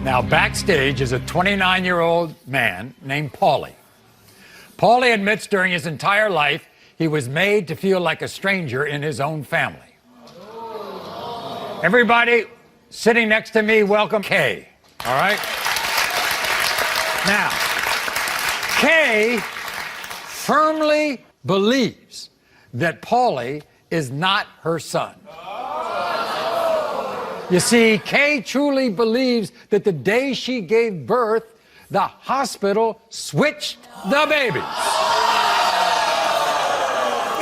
Now, backstage is a 29-year-old man named Paulie. Paulie admits during his entire life he was made to feel like a stranger in his own family. Everybody sitting next to me, welcome Kay. All right? Now, Kay firmly believes that Paulie is not her son. You see, Kay truly believes that the day she gave birth, the hospital switched the babies.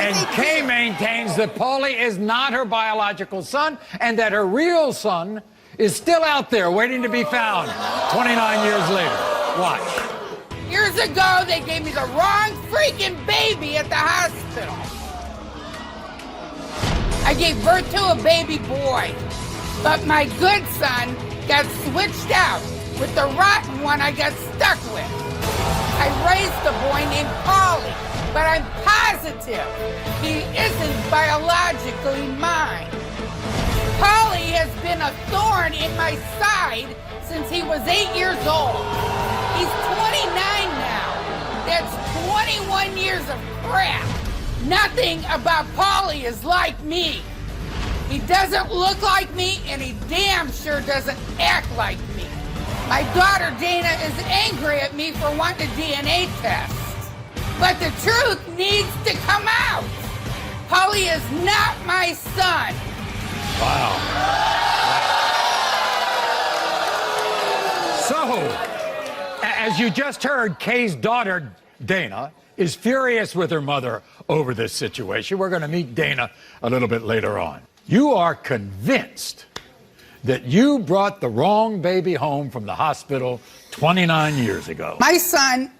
And Kay maintains that Paulie is not her biological son and that her real son is still out there waiting to be found 29 years later. Watch. Years ago, they gave me the wrong freaking baby at the hospital. I gave birth to a baby boy, but my good son got switched out with the rotten one I got stuck with. I raised a boy named Paulie, but I'm positive he isn't biologically mine. Paulie has been a thorn in my side since he was 8 years old. He's 29 now. That's 21 years of crap. Nothing about Paulie is like me. He doesn't look like me, and he damn sure doesn't act like me. My daughter Dana is angry at me for wanting a DNA test. But the truth needs to come out. Paulie is not my son. Wow. So, as you just heard, Kay's daughter, Dana, is furious with her mother over this situation. We're going to meet Dana a little bit later on. You are convinced that you brought the wrong baby home from the hospital 29 years ago. My son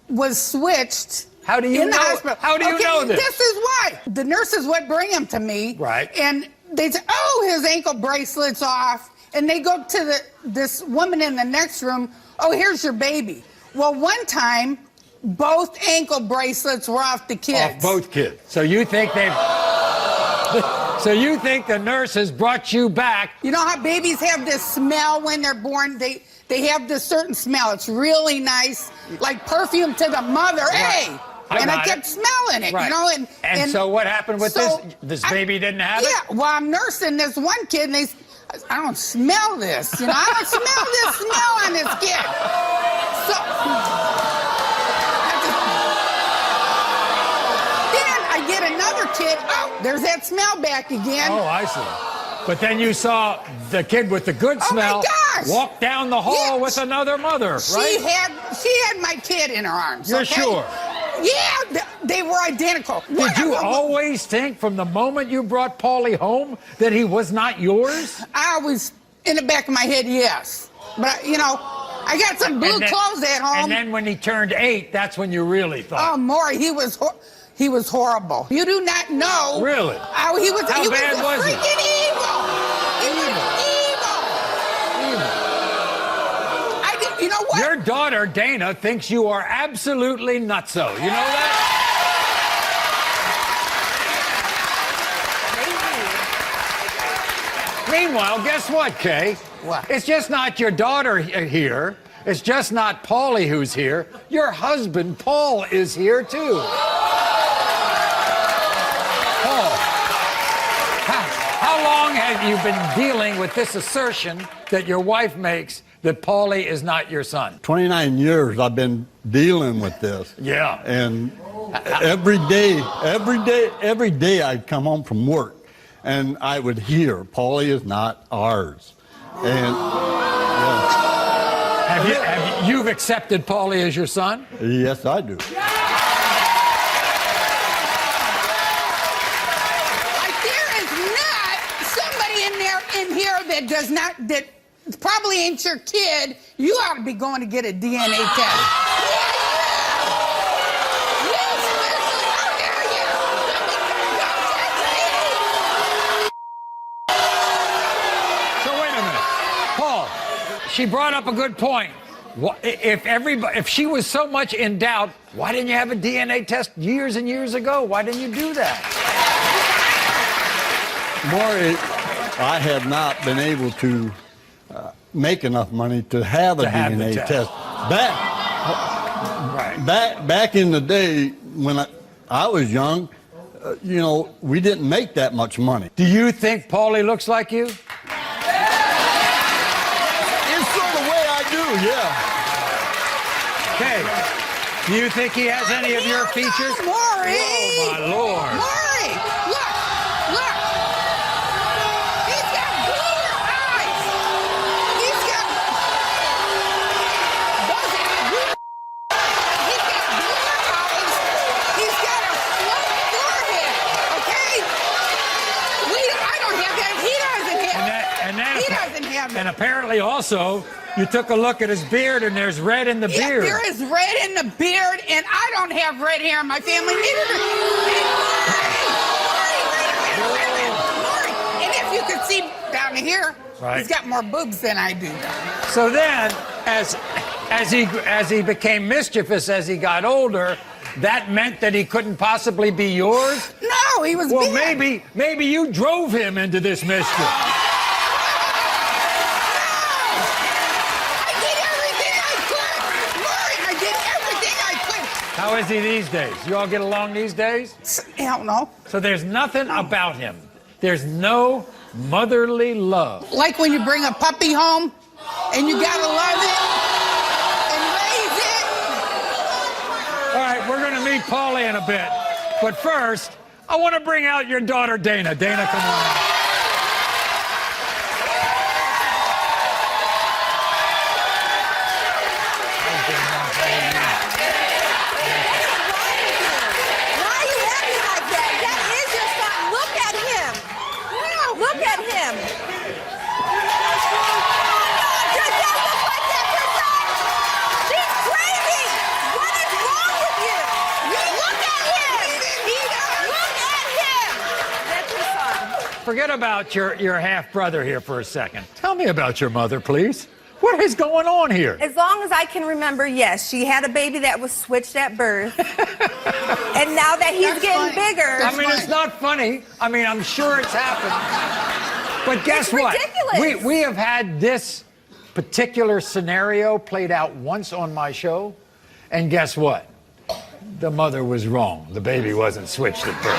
was switched. How do you in the know? hospital. How do you know this? This is why. The nurses would bring him to me. Right. And they'd say, oh, his ankle bracelet's off. And they go to this woman in the next room, oh, here's your baby. Well, one time, both ankle bracelets were off the kids. Off both kids. So you think they've... So you think the nurse has brought you back? You know how babies have this smell when they're born? They have this certain smell. It's really nice, like perfume to the mother. Right. Hey! And I kept smelling it, right. you know? And so what happened with this? This baby didn't have it? Yeah, well, I'm nursing this one kid, and I don't smell this. You know, I don't smell this smell on this kid. So... get another kid, oh, there's that smell back again. Oh, I see. But then you saw the kid with the good smell walk down the hall with another mother, right? She had my kid in her arms. You're sure? Yeah, they were identical. Did you always think from the moment you brought Paulie home that he was not yours? I always, in the back of my head, yes. But, you know, I got some blue clothes at home. And then when he turned 8, that's when you really thought. Oh, Maury, he was horrible. You do not know. Really? Oh, he was How bad was he? Freaking evil. He was evil. You know what? Your daughter, Dana, thinks you are absolutely nutso. You know that? Meanwhile, guess what, Kay? What? It's just not your daughter here. It's just not Paulie who's here. Your husband, Paul, is here, too. How long have you been dealing with this assertion that your wife makes that Paulie is not your son? 29 years I've been dealing with this. Yeah. And every day I'd come home from work and I would hear, Paulie is not ours. And you've accepted Paulie as your son? Yes, I do. That probably ain't your kid. You ought to be going to get a DNA test. Yes, how dare you? So wait a minute. Paul, she brought up a good point. If she was so much in doubt, why didn't you have a DNA test years and years ago? Why didn't you do that? Maury, I have not been able to make enough money to have a DNA test. Back in the day when I was young, you know, we didn't make that much money. Do you think Paulie looks like you? In sort of way I do, yeah. Okay. Do you think he has any of your features? Maury! Oh, my Lord. Maury! Look! Look! He's got bluer eyes! He's got... He's got bluer eyes! He's got a flat forehead, okay? I don't have that. He doesn't have that. He doesn't have that. And apparently also, you took a look at his beard, and there's red in the beard. There is red in the beard, and I don't have red hair in my family. Neither do Maury. And if you could see down here, Right. he's got more boobs than I do. So then, as he became mischievous as he got older, that meant that he couldn't possibly be yours? No, he was Well, big. maybe you drove him into this mischief. How is he these days? You all get along these days? I don't know. So there's nothing about him. There's no motherly love. Like when you bring a puppy home and you gotta love it and raise it. All right, we're going to meet Paulie in a bit. But first, I want to bring out your daughter, Dana. Dana, come on out. Look at him. She's crazy. What is wrong with you? Look at him. Look at him. That's your son. Forget about your half-brother here for a second. Tell me about your mother, please. What is going on here? As long as I can remember, yes, she had a baby that was switched at birth. And now that he's That's getting funny. bigger. I mean, it's not funny. I mean, I'm sure it's happened. But guess It's what? ridiculous. We have had this particular scenario played out once on my show. And guess what? The mother was wrong. The baby wasn't switched at birth.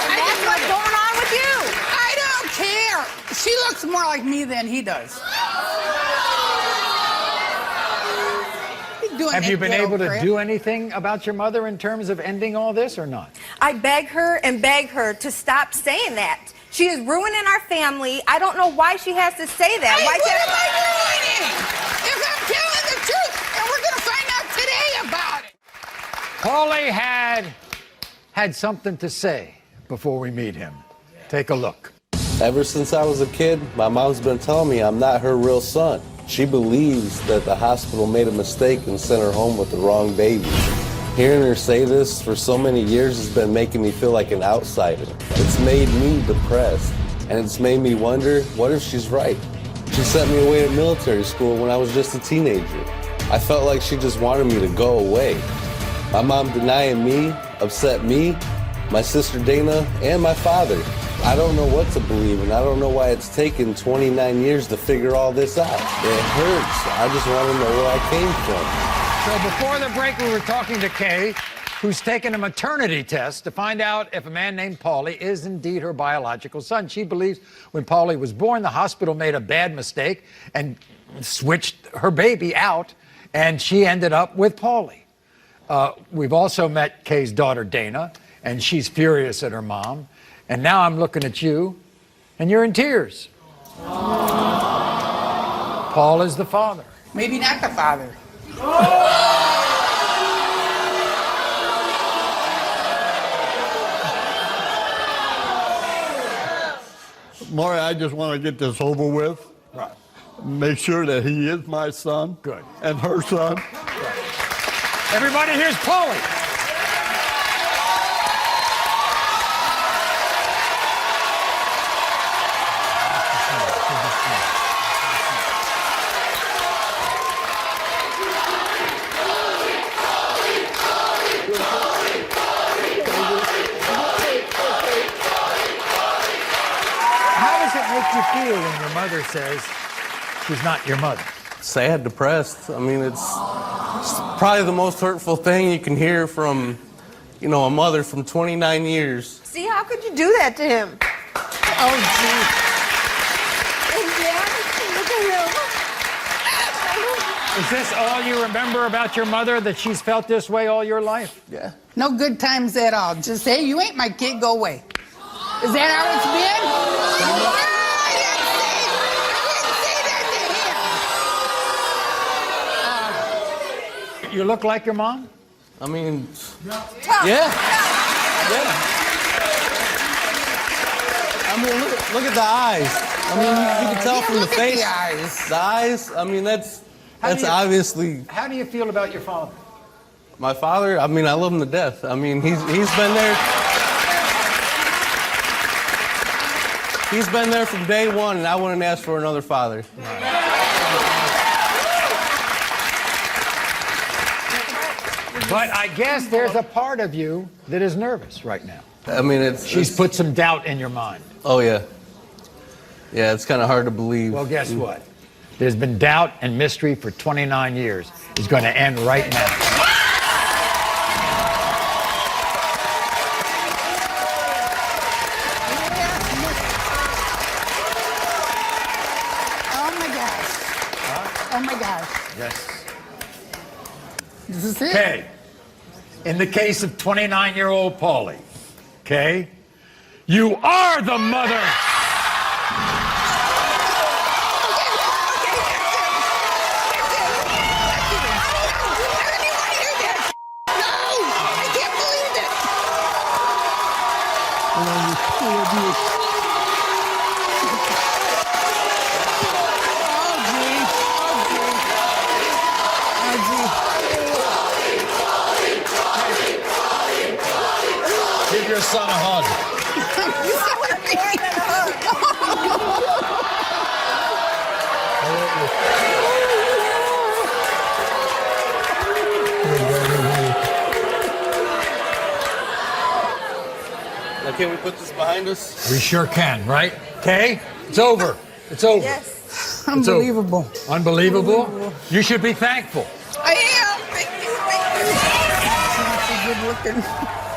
That's what's going on with you. I don't care. She looks more like me than he does. Have you been able to do anything about your mother in terms of ending all this or not? I beg her to stop saying that. She is ruining our family. I don't know why she has to say that. Hey, Why what can't- am I ruining? If I'm telling the truth, and we're going to find out today about it. Paulie had something to say before we meet him. Take a look. Ever since I was a kid, my mom's been telling me I'm not her real son. She believes that the hospital made a mistake and sent her home with the wrong baby. Hearing her say this for so many years has been making me feel like an outsider. It's made me depressed, and it's made me wonder, what if she's right? She sent me away to military school when I was just a teenager. I felt like she just wanted me to go away. My mom denying me upset me, my sister Dana, and my father. I don't know what to believe, and I don't know why it's taken 29 years to figure all this out. It hurts. I just want to know where I came from. So before the break, we were talking to Kay, who's taken a maternity test to find out if a man named Paulie is indeed her biological son. She believes when Paulie was born, the hospital made a bad mistake and switched her baby out, and she ended up with Paulie. We've also met Kay's daughter, Dana, and she's furious at her mom. And now I'm looking at you, and you're in tears. Paul is the father. Maybe not the father. Maury, I just want to get this over with. Right. Make sure that he is my son. Good. And her son. Everybody, here's Paulie. How does it make you feel when your mother says she's not your mother. Sad, depressed. I mean, it's probably the most hurtful thing you can hear from, a mother from 29 years. See, how could you do that to him? Oh, gee. Look at him. Is this all you remember about your mother, that she's felt this way all your life? Yeah. No good times at all. Just say, you ain't my kid, go away. Is that how it's been? No, I didn't say that to him. You look like your mom? I mean, Tough. yeah. I mean, look at the eyes. I mean, you can tell from the Look at face. the eyes. The eyes, I mean, that's do you- obviously How do you feel about your father? my father. I mean, I love him to death. I mean, he's been there. He's been there from day one, and I wouldn't ask for another father. But I guess there's a part of you that is nervous right now. I mean, She's put some doubt in your mind. Oh, yeah. Yeah, it's kind of hard to believe. Well, guess what? There's been doubt and mystery for 29 years. It's going to end right now. Oh, my gosh. Oh, my gosh. Yes. This is it. Okay. In the case of 29-year-old Paulie, okay, you are the mother. Give your son a hug. Now, can we put this behind us? We sure can, right? Okay? It's over. It's over. Yes. Unbelievable. Unbelievable? You should be thankful. I am. Thank you. Thank you. She's good looking.